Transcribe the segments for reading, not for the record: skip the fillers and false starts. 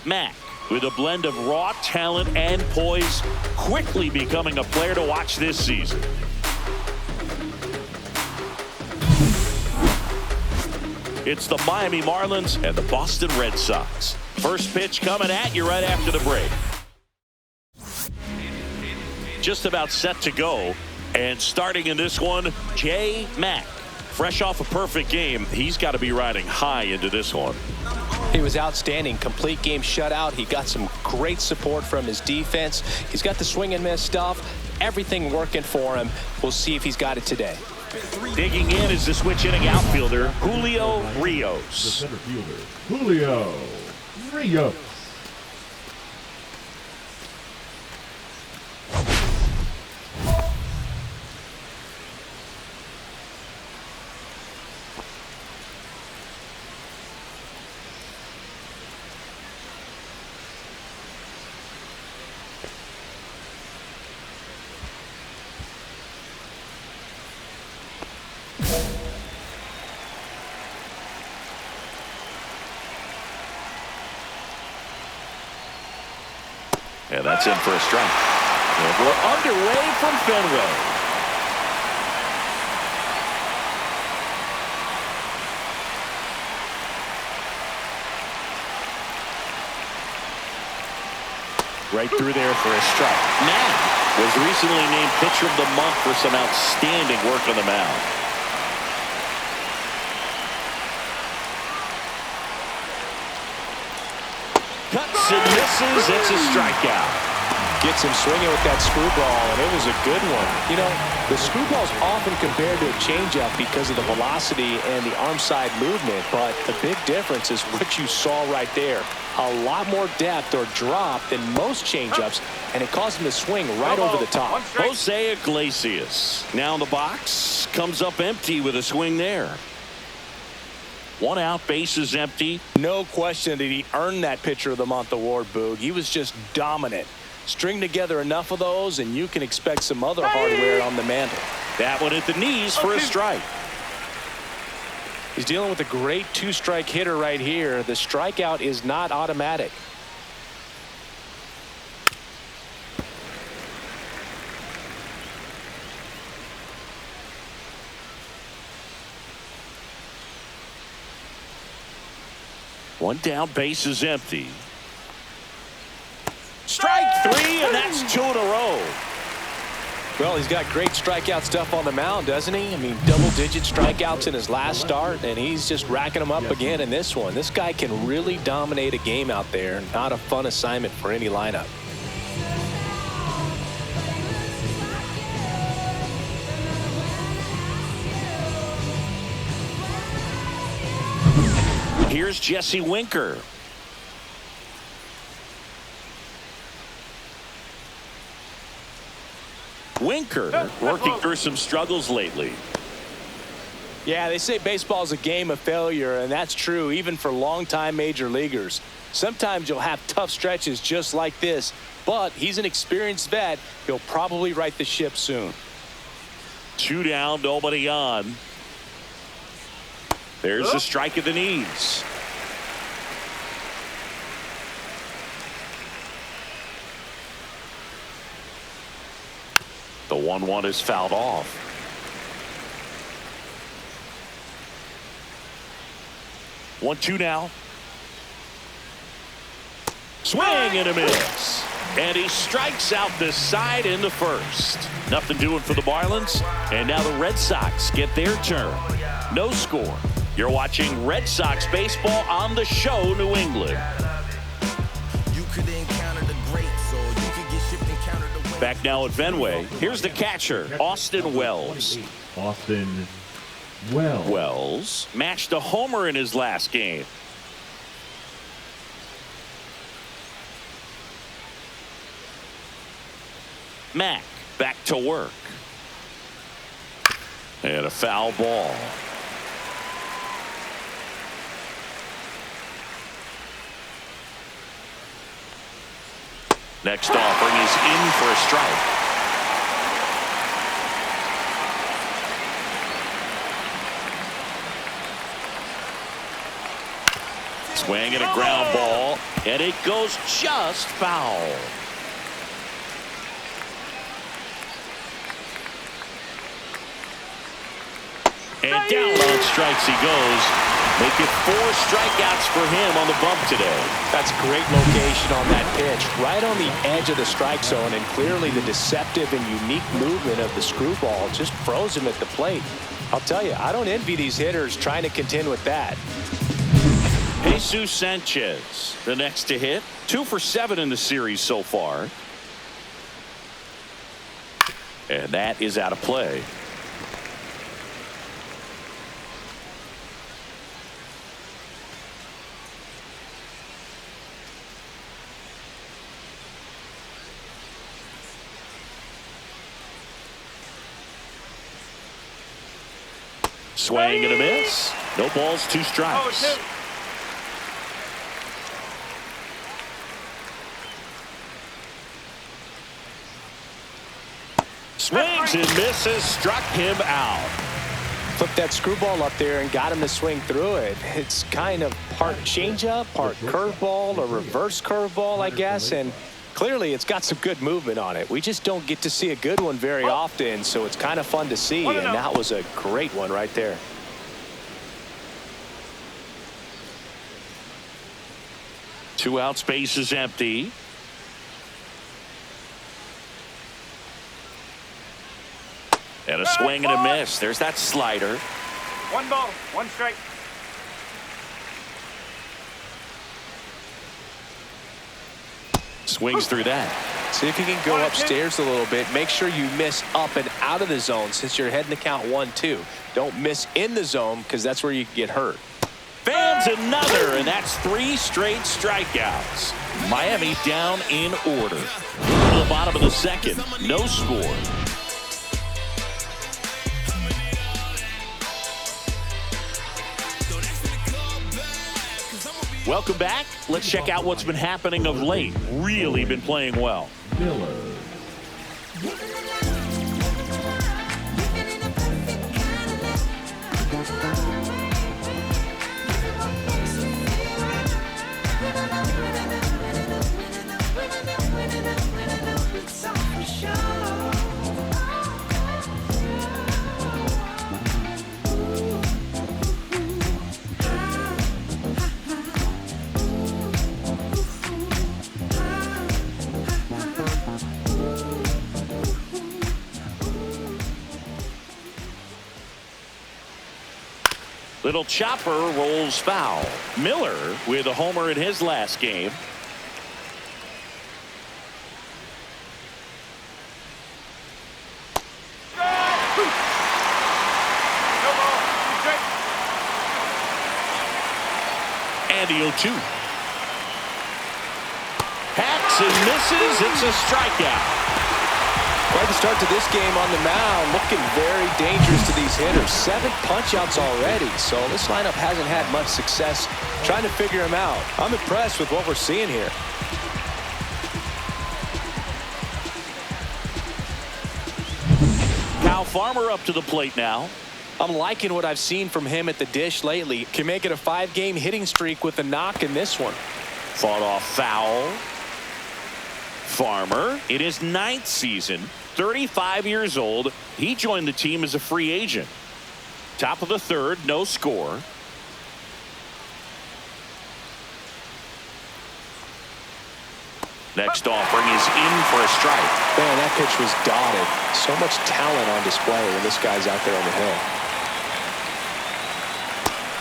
Mac, with a blend of raw talent and poise, quickly becoming a player to watch this season. It's the Miami Marlins and the Boston Red Sox. First pitch coming at you right after the break. Just about set to go. And starting in this one, Mac. Fresh off a perfect game, he's got to be riding high into this one. He was outstanding. Complete game shutout. He got some great support from his defense. He's got the swing and miss stuff. Everything working for him. We'll see if he's got it today. Digging in is the switch hitting outfielder, Julio Rios. The center fielder, Julio Rios. And that's in for a strike. And we're underway from Fenway. Right through there for a strike. Mac was recently named Pitcher of the Month for some outstanding work on the mound. Cuts and misses. It's a strikeout. Gets him swinging with that screwball, and it was a good one. You know, the screwball's often compared to a changeup because of the velocity and the arm side movement, but the big difference is what you saw right there. A lot more depth or drop than most changeups, and it caused him to swing right over the top. Jose Iglesias now in the box, comes up empty with a swing there. One out, bases empty. No question that he earned that Pitcher of the Month award, Boog. He was just dominant. String together enough of those, and you can expect some other hardware on the mantle. That one at the knees for a strike. He's dealing with a great two-strike hitter right here. The strikeout is not automatic. One down, base is empty. Strike three, and that's two in a row. Well, he's got great strikeout stuff on the mound, doesn't he? I mean, double-digit strikeouts in his last start, and he's just racking them up again in this one. This guy can really dominate a game out there. Not a fun assignment for any lineup. Here's Jesse Winker. Winker working through some struggles lately. Yeah, they say baseball is a game of failure, and that's true even for longtime major leaguers. Sometimes you'll have tough stretches just like this, but he's an experienced vet. He'll probably right the ship soon. Two down, nobody on. There's a strike at the knees. The 1-1 is fouled off. One, two now. Swing and a miss. And he strikes out this side in the first. Nothing doing for the Marlins. And now the Red Sox get their turn. No score. You're watching Red Sox baseball on the show, New England. Back now at Fenway. Here's the catcher, Austin Wells. Austin Wells. Wells matched a homer in his last game. Mac back to work. And a foul ball. Next offering is in for a strike. Swing and a ground ball. And it goes just foul. And down on strikes he goes. Make it 4 strikeouts for him on the bump today. That's great location on that pitch. Right on the edge of the strike zone, and clearly the deceptive and unique movement of the screwball just froze him at the plate. I'll tell you, I don't envy these hitters trying to contend with that. Jesus Sanchez, the next to hit. 2 for 7 in the series so far. And that is out of play. Swing and a miss. No balls, 2 strikes. Swings and misses. Struck him out. Flipped that screwball up there and got him to swing through it. It's kind of part changeup, part curveball, or reverse curveball, I guess. And clearly it's got some good movement on it. We just don't get to see a good one very often, so it's kind of fun to see. And that was a great one right there. Two outs, base is empty. And a swing and a miss. There's that slider. 1 ball, 1 strike. Swings through that. See if you can go upstairs a little bit. Make sure you miss up and out of the zone since you're heading to count 1-2. Don't miss in the zone because that's where you can get hurt. Fans another, and that's 3 straight strikeouts. Miami down in order. To the bottom of the second, no score. Welcome back. Let's check out what's been happening of late. Really been playing well. Miller. Little chopper rolls foul. Miller with a homer in his last game. And the 0-2. Hacks and misses. It's a strikeout. Quite the start to this game on the mound. Looking very dangerous to these hitters. 7 punch-outs already. So this lineup hasn't had much success trying to figure him out. I'm impressed with what we're seeing here. Kyle Farmer up to the plate now. I'm liking what I've seen from him at the dish lately. Can make it a 5-game hitting streak with a knock in this one. Fought off foul. Farmer in his 9th season, 35 years old. He joined the team as a free agent. Top of the 3rd, no score. Next offering is in for a strike. Man, that pitch was dotted. So much talent on display when this guy's out there on the hill.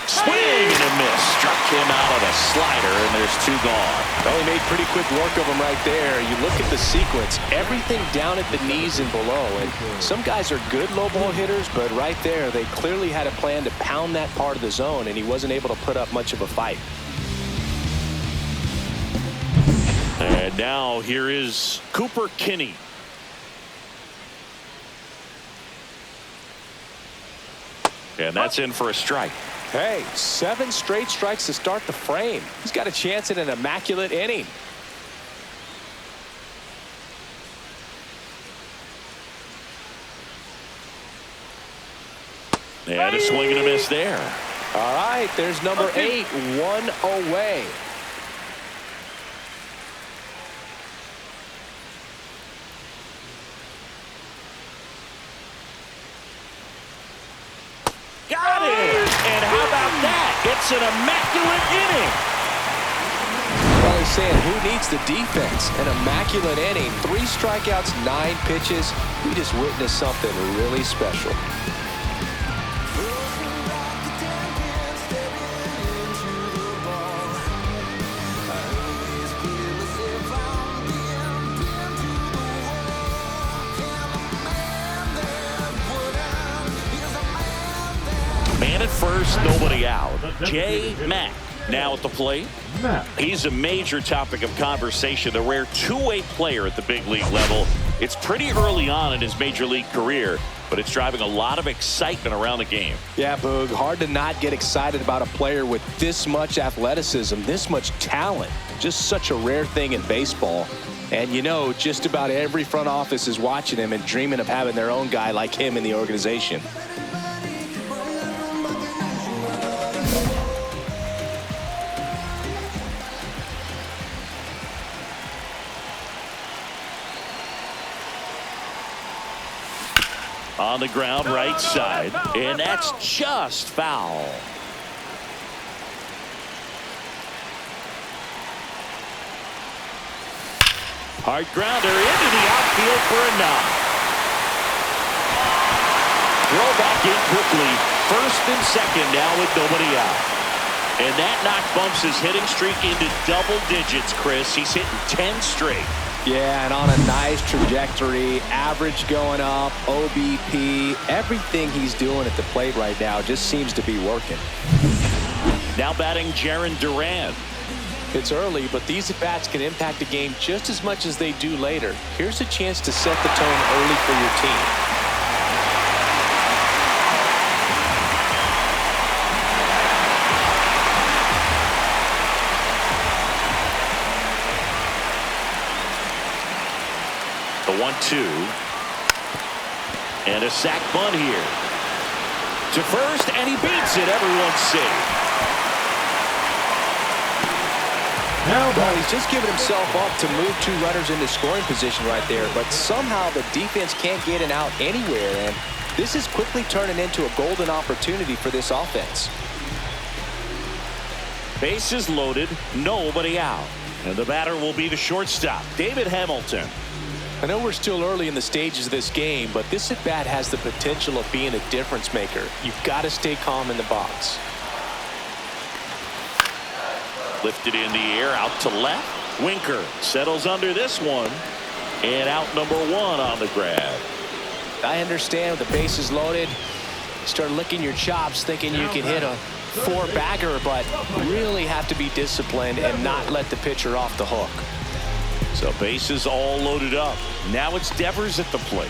Swing and a miss. Struck him out of a slider, and there's 2 gone. Well, he made pretty quick work of him right there. You look at the sequence, everything down at the knees and below. And some guys are good low ball hitters, but right there, they clearly had a plan to pound that part of the zone, and he wasn't able to put up much of a fight. And now here is Cooper Kinney. And that's in for a strike. Hey, 7 straight strikes to start the frame. He's got a chance at an immaculate inning. And a swing and a miss there. All right, there's number 8, 1 away. It's an immaculate inning. Probably saying, who needs the defense? An immaculate inning. 3 strikeouts, 9 pitches. We just witnessed something really special. Man at first, nobody out. Mac now at the plate. He's a major topic of conversation, the rare two-way player at the big league level. It's pretty early on in his major league career, but it's driving a lot of excitement around the game. Yeah, Boog, hard to not get excited about a player with this much athleticism, this much talent. Just such a rare thing in baseball. And you know, just about every front office is watching him and dreaming of having their own guy like him in the organization. On the ground, right side, and that's just foul. Hard grounder into the outfield for a knock. Throw back in quickly. First and second now with nobody out. And that knock bumps his hitting streak into double digits, Chris. He's hitting 10 straight. Yeah, and on a nice trajectory, average going up, OBP, everything he's doing at the plate right now just seems to be working. Now batting Jarren Duran. It's early, but these at-bats can impact the game just as much as they do later. Here's a chance to set the tone early for your team. The 1-2. And a sac bunt here. To first, and he beats it. Everyone's safe. Well, he's just giving himself up to move 2 runners into scoring position right there, but somehow the defense can't get an out anywhere, and this is quickly turning into a golden opportunity for this offense. Bases loaded, nobody out. And the batter will be the shortstop, David Hamilton. I know we're still early in the stages of this game, but this at-bat has the potential of being a difference maker. You've got to stay calm in the box. Lifted in the air, out to left. Winker settles under this one. And out number 1 on the grab. I understand with the bases loaded, start licking your chops thinking you can hit a 4-bagger, but really have to be disciplined and not let the pitcher off the hook. So bases all loaded up. Now it's Devers at the plate.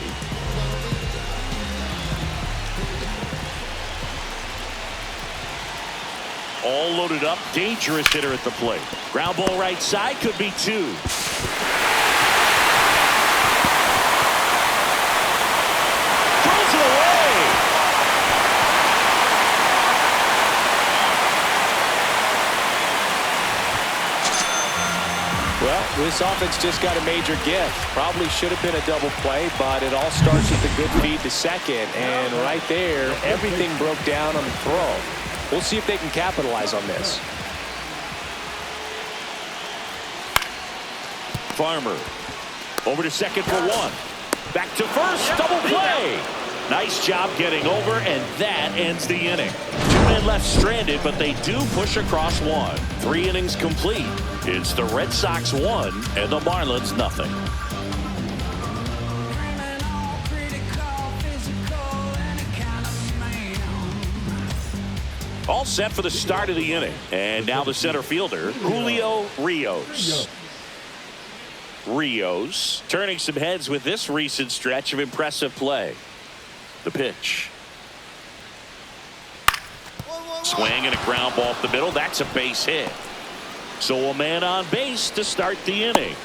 All loaded up. Dangerous hitter at the plate. Ground ball right side, could be 2. Throws it away. Well, this offense just got a major gift. Probably should have been a double play, but it all starts with a good feed to second. And right there, everything broke down on the throw. We'll see if they can capitalize on this. Farmer over to second for 1. Back to first, double play. Nice job getting over, and that ends the inning. 2 men left stranded, but they do push across 1. 3 innings complete. It's the Red Sox 1 and the Marlins nothing. All set for the start of the inning. And now the center fielder, Julio Rios. Rios turning some heads with this recent stretch of impressive play. The pitch. Swing and a ground ball up the middle. That's a base hit. So a man on base to start the inning.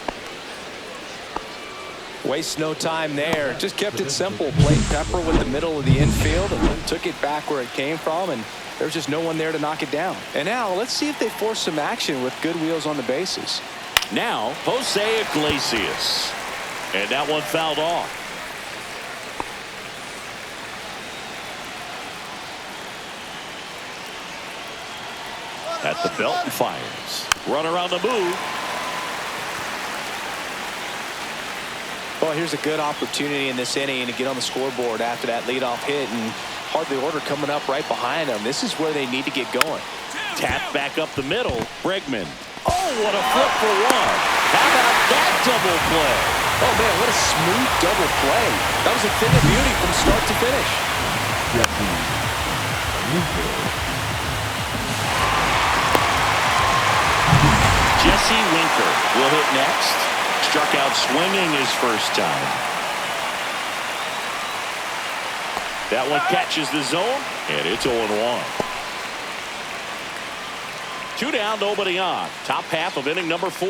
Waste no time there. Just kept it simple. Played pepper with the middle of the infield and took it back where it came from, and there's just no one there to knock it down. And now let's see if they force some action with good wheels on the bases. Now Jose Iglesias, and that one fouled off. At the belt and fires. Runner on the move. Well, here's a good opportunity in this inning to get on the scoreboard after that leadoff hit, and hardly order coming up right behind them. This is where they need to get going. Tap back up the middle. Bregman. Oh, what a flip for one. How about that double play? Oh, man, what a smooth double play. That was a thing of beauty from start to finish. Jesse Winker will hit next. Struck out swinging his first time. That one catches the zone, and it's 0-1. 2 down, nobody on. Top half of inning number 4.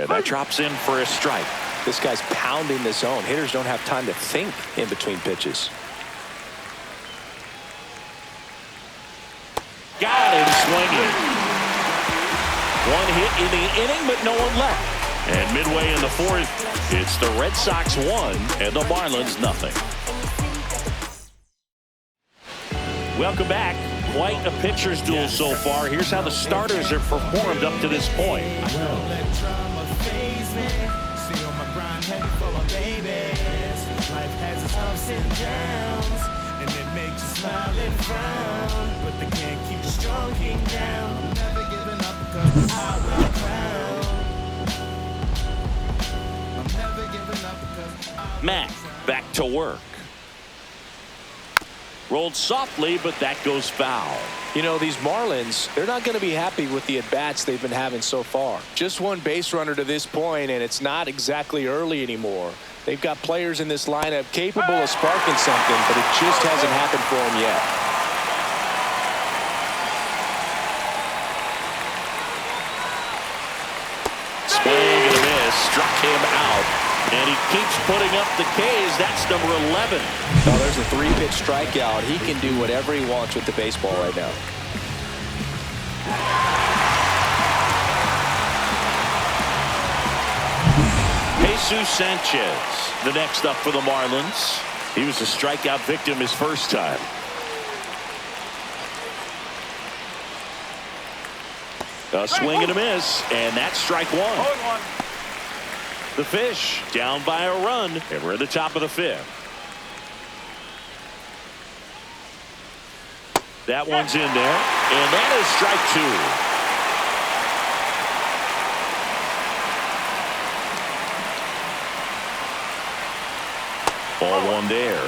And that drops in for a strike. This guy's pounding the zone. Hitters don't have time to think in between pitches. Got him swinging. One hit in the inning, but no one left. And midway in the 4th, it's the Red Sox 1 and the Marlins nothing. Welcome back. Quite a pitcher's duel so far. Here's how the starters have performed up to this point. Mac back to work. Rolled softly, but that goes foul. You know, these Marlins, they're not going to be happy with the at-bats they've been having so far. Just one base runner to this point, and it's not exactly early anymore. They've got players in this lineup capable of sparking something, but it just hasn't happened for them yet. Swing and a miss. Struck him out. And he keeps putting up the Ks. That's number 11. Oh, there's a 3-pitch strikeout. He can do whatever he wants with the baseball right now. Jesus Sanchez, the next up for the Marlins. He was a strikeout victim his first time. A swing and a miss, and that's strike 1. The Fish down by a run, and we're at the top of the 5th. That one's in there, and that is strike 2. Ball 1 there.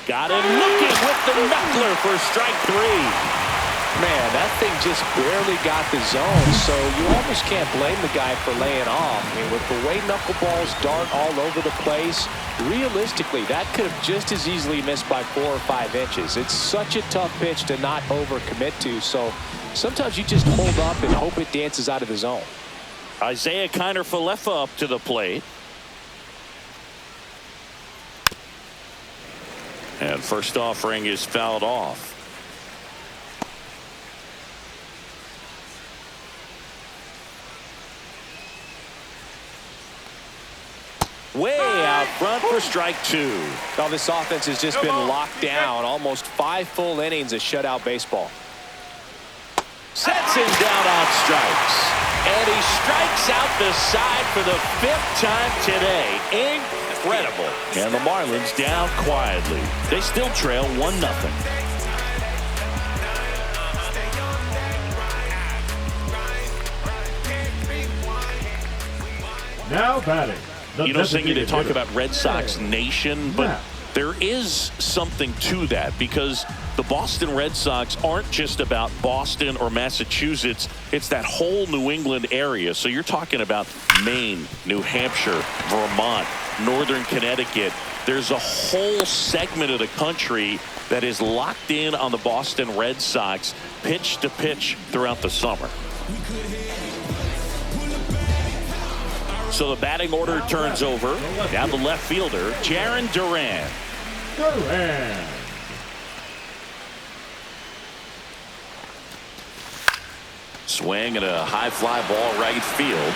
Got him looking with the knuckler for strike 3. Man, that thing just barely got the zone, so you almost can't blame the guy for laying off. I mean, with the way knuckleballs dart all over the place, realistically, that could have just as easily missed by 4 or 5 inches. It's such a tough pitch to not overcommit to, so sometimes you just hold up and hope it dances out of the zone. Isaiah Kiner-Falefa up to the plate. And first offering is fouled off. Way out front for strike 2. Now this offense has just been locked down. Almost 5 full innings of shutout baseball. Sets him down on strikes. And he strikes out the side for the 5th time today. Incredible. And the Marlins down quietly. They still trail 1-0. Now batting. You know, Singy, to talk about Red Sox Nation, but there is something to that because the Boston Red Sox aren't just about Boston or Massachusetts. It's that whole New England area. So you're talking about Maine, New Hampshire, Vermont, Northern Connecticut. There's a whole segment of the country that is locked in on the Boston Red Sox pitch to pitch throughout the summer. So the batting order turns over. Down the left fielder, Jarren Duran. Swing and a high fly ball right field.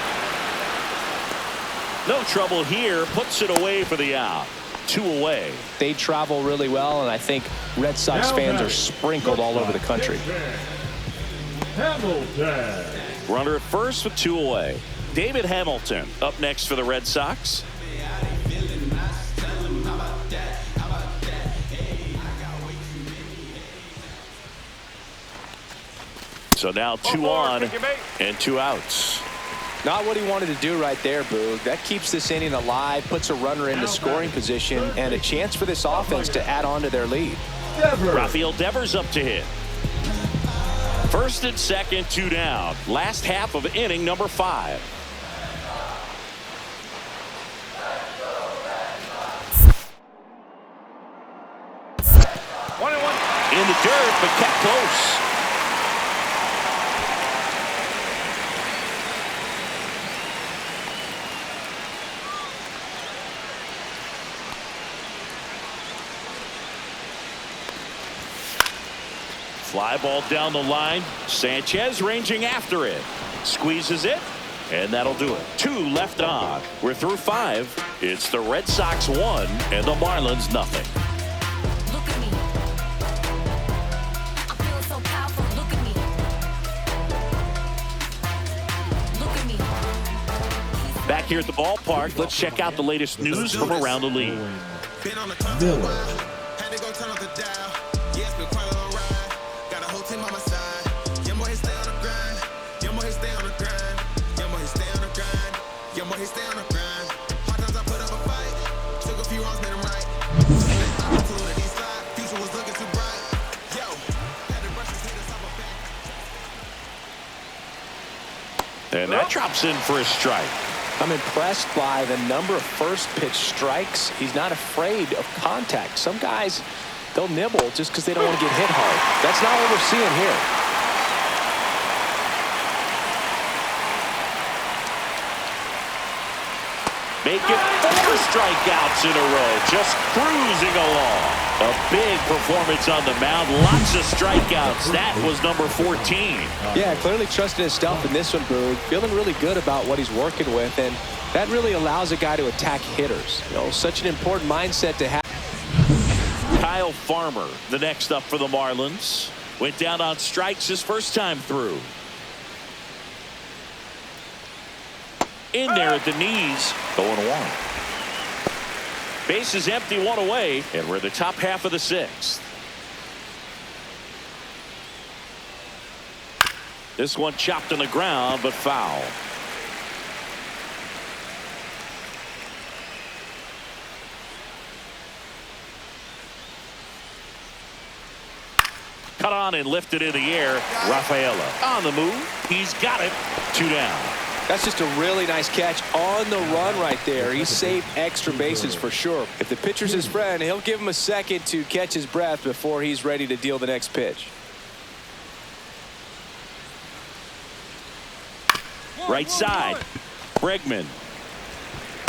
No trouble here. Puts it away for the out. 2 away. They travel really well, and I think Red Sox fans are sprinkled all over the country. Hamilton. Runner at first with 2 away. David Hamilton up next for the Red Sox. So now 2 on and 2 outs. Not what he wanted to do right there, Boog. That keeps this inning alive, puts a runner into scoring position, and a chance for this offense to add on to their lead. Rafael Devers up to hit. First and second, 2 down. Last half of inning number 5. In the dirt, but kept close. Fly ball down the line. Sanchez ranging after it. Squeezes it, and that'll do it. 2 left on. We're through 5. It's the Red Sox 1 and the Marlins nothing. Look at me. I feel so powerful. Look at me. Look at me. Back here at the ballpark, let's check out the latest news from around the league. Miller. Had to go turn off the dial. Yeah, it's been quite a long ride. Got a whole team on my side. Yeah, more he stay on the grind. Yeah, more he stay on the grind. Yeah, more he stay on the grind. Yeah, more he stay on the grind. Hard times I put up a fight. Took a few wrongs, made them right. Opportunity slide. Future was looking too bright. Yo, had to brush his haters off my back. And that drops in for a strike. I'm impressed by the number of first pitch strikes. He's not afraid of contact. Some guys, they'll nibble just because they don't want to get hit hard. That's not what we're seeing here. Making 4 strikeouts in a row, just cruising along. A big performance on the mound, lots of strikeouts. That was number 14. Yeah, clearly trusting his stuff in this one, Boog. Feeling really good about what he's working with, and that really allows a guy to attack hitters. You know, such an important mindset to have. Kyle Farmer, the next up for the Marlins. Went down on strikes his first time through. In there at the knees, 0-1. Base is empty, 1 away, and we're in the top half of the 6th. This one chopped on the ground, but foul. Cut on and lifted in the air. Rafaela on the move. He's got it. 2 down. That's just a really nice catch on the run right there. He saved extra bases for sure. If the pitcher's his friend, he'll give him a second to catch his breath before he's ready to deal the next pitch. Right side. Bregman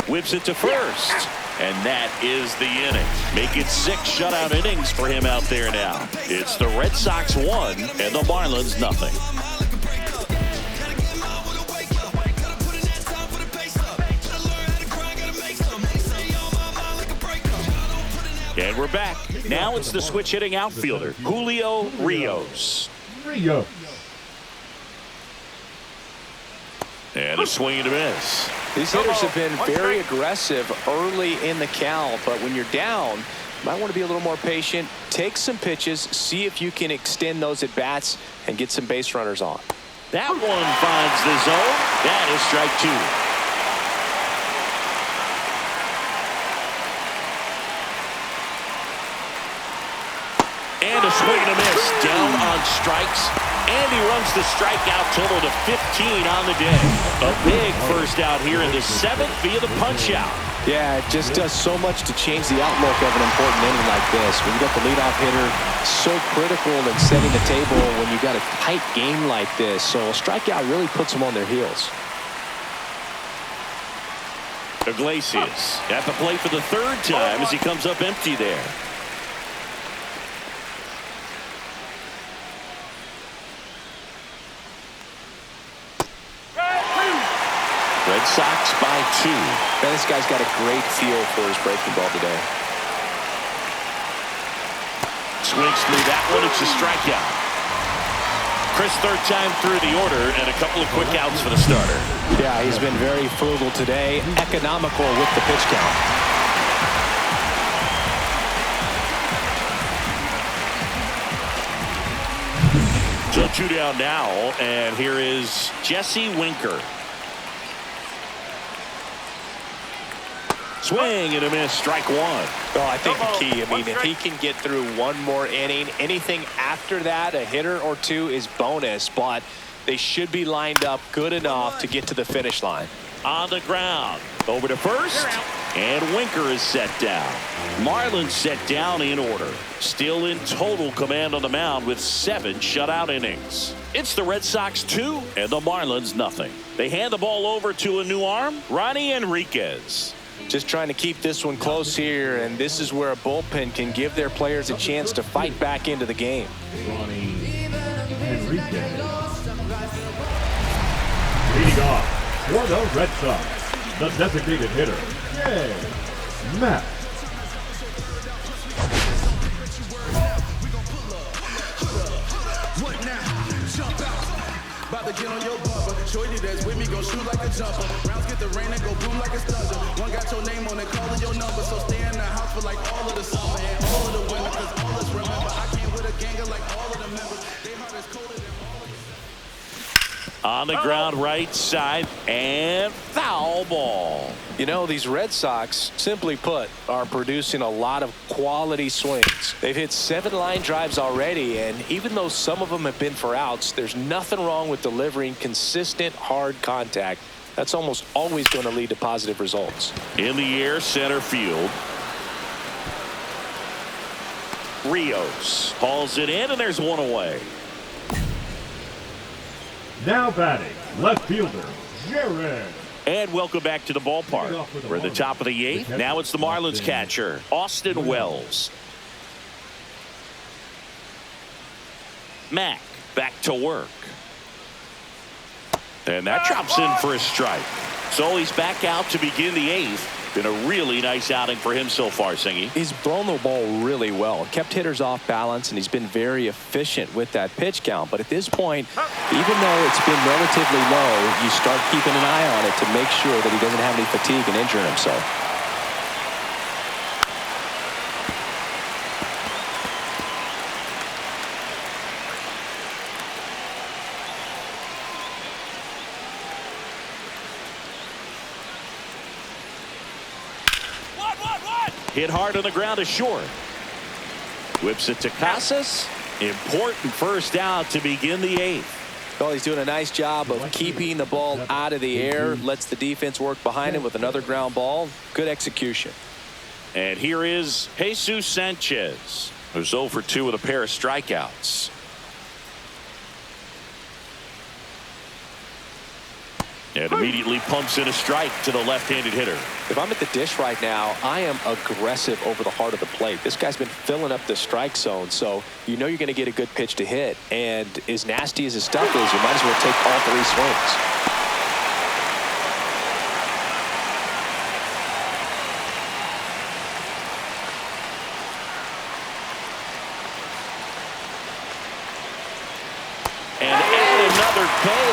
whips it to first. And that is the inning. Make it 6 shutout innings for him out there now. It's the Red Sox 1 and the Marlins nothing. And we're back. Now it's the switch hitting outfielder, Julio Rios. And a swing and a miss. These hitters have been very aggressive early in the count, but when you're down, you might want to be a little more patient. Take some pitches, see if you can extend those at bats and get some base runners on. That one finds the zone. That is strike 2. And a swing and a miss. Down on strikes. And he runs the strikeout total to 15 on the day. A big first out here in the 7th via the punch out. Yeah, it just does so much to change the outlook of an important inning like this. When you got the leadoff hitter, so critical in setting the table when you got a tight game like this. So a strikeout really puts them on their heels. Iglesias at the plate for the 3rd time as he comes up empty there. Red Sox by 2. Man, this guy's got a great feel for his breaking ball today. Swings through that one. It's a strikeout. Chris, third time through the order, and a couple of quick outs for the starter. Yeah, he's been very frugal today, economical with the pitch count. So 2 down now, and here is Jesse Winker. Swing and a miss, strike 1. Well, I think the key, if he can get through one more inning, anything after that, a hitter or two is bonus, but they should be lined up good enough to get to the finish line. On the ground, over to first, and Winker is set down. Marlins set down in order, still in total command on the mound with 7 shutout innings. It's the Red Sox 2 and the Marlins nothing. They hand the ball over to a new arm, Ronnie Enriquez. Just trying to keep this one close here, and this is where a bullpen can give their players a chance to fight back into the game. Ronnie Enriquez. Leading off for the Red Sox, the designated hitter, Mac. About to get on your bumper. Shorty that's with me gon' shoot like a jumper. Rounds get the rain and go boom like a thunder. One got your name on it, calling your number. So stay in the house for like all of the summer and all of the winter. Cause all us remember. I came with a gang of like all of the members. They heart is colder than all of On the ground, right side, and foul ball. You know, these Red Sox, simply put, are producing a lot of quality swings. They've hit 7 line drives already, and even though some of them have been for outs, there's nothing wrong with delivering consistent, hard contact. That's almost always going to lead to positive results. In the air, center field. Rios hauls it in, and there's one away. Now batting, left fielder, Jared. And welcome back to the ballpark. We're at the top of the 8th. Now it's the Marlins catcher, Austin Wells. Mac back to work. And that drops in for a strike. So he's back out to begin the 8th. Been a really nice outing for him so far, Singy. He's thrown the ball really well, kept hitters off balance, and he's been very efficient with that pitch count. But at this point, even though it's been relatively low, you start keeping an eye on it to make sure that he doesn't have any fatigue and injuring himself. Hit hard on the ground is short. Whips it to Casas. Important first out to begin the 8th. Well, he's doing a nice job of keeping the ball out of the air. Lets the defense work behind him with another ground ball. Good execution. And here is Jesus Sanchez, who's 0 for 2 with a pair of strikeouts. And immediately pumps in a strike to the left-handed hitter. If I'm at the dish right now, I am aggressive over the heart of the plate. This guy's been filling up the strike zone, so you know you're going to get a good pitch to hit. And as nasty as his stuff is, you might as well take all 3 swings.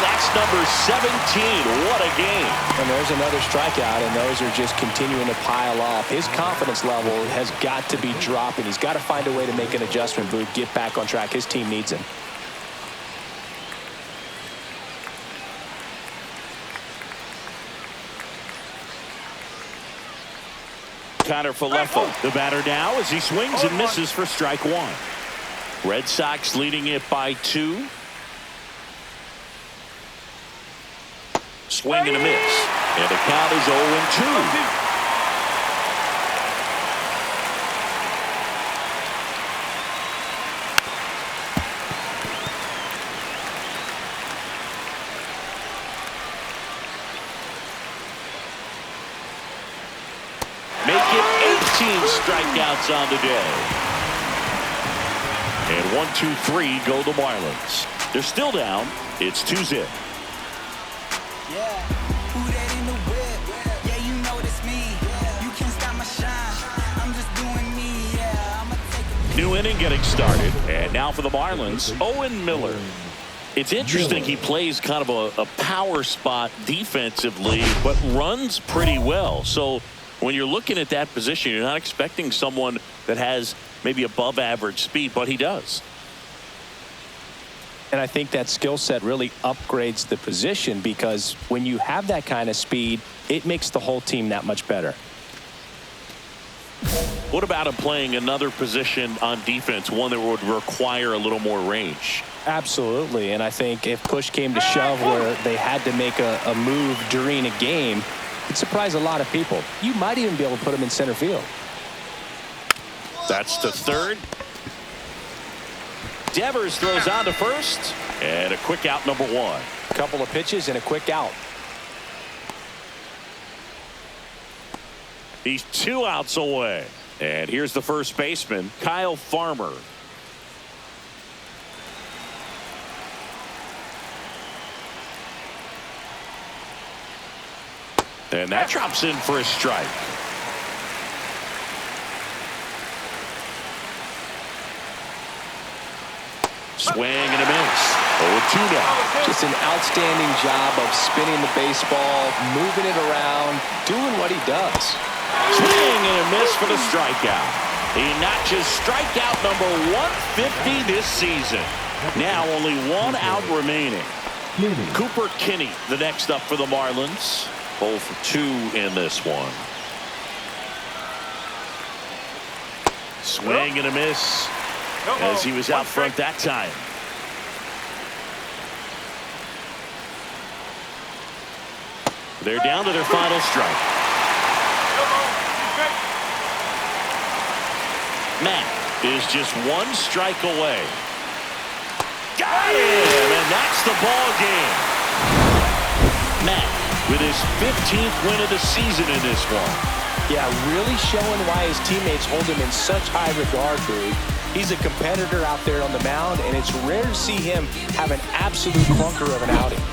That's number 17. What a game. And there's another strikeout, and those are just continuing to pile up. His confidence level has got to be dropping. He's got to find a way to make an adjustment, Boog, get back on track. His team needs him. Connor Falefa, the batter now as he swings and misses for strike 1. Red Sox leading it by 2. Swing and a miss. And the count is 0-2. Make it 18 strikeouts on the day. And 1, 2, 3 go the Marlins. They're still down. It's 2-0. Yeah, who that in the New inning getting started. And now for the Marlins, Owen Miller. It's interesting he plays kind of a power spot defensively, but runs pretty well. So when you're looking at that position, you're not expecting someone that has maybe above average speed, but he does. And I think that skill set really upgrades the position, because when you have that kind of speed, it makes the whole team that much better. What about him playing another position on defense, one that would require a little more range? Absolutely. And I think if push came to shove where they had to make a move during a game, it'd surprise a lot of people. You might even be able to put him in center field. That's to third. Devers throws on to first, and a quick out, number one. A couple of pitches and a quick out. He's 2 outs away. And here's the first baseman, Kyle Farmer. And that drops in for a strike. Swing and a miss. 0-2 now. Just an outstanding job of spinning the baseball, moving it around, doing what he does. Swing and a miss for the strikeout. He notches strikeout number 150 this season. Now only 1 out remaining. Cooper Kinney, the next up for the Marlins. 0 for 2 in this one. Swing and a miss as he was out front that time. They're down to their final strike. Mac is just 1 strike away. Got him, and that's the ball game. Mac with his 15th win of the season in this one. Yeah, really showing why his teammates hold him in such high regard, Drew. He's a competitor out there on the mound, and it's rare to see him have an absolute clunker of an outing.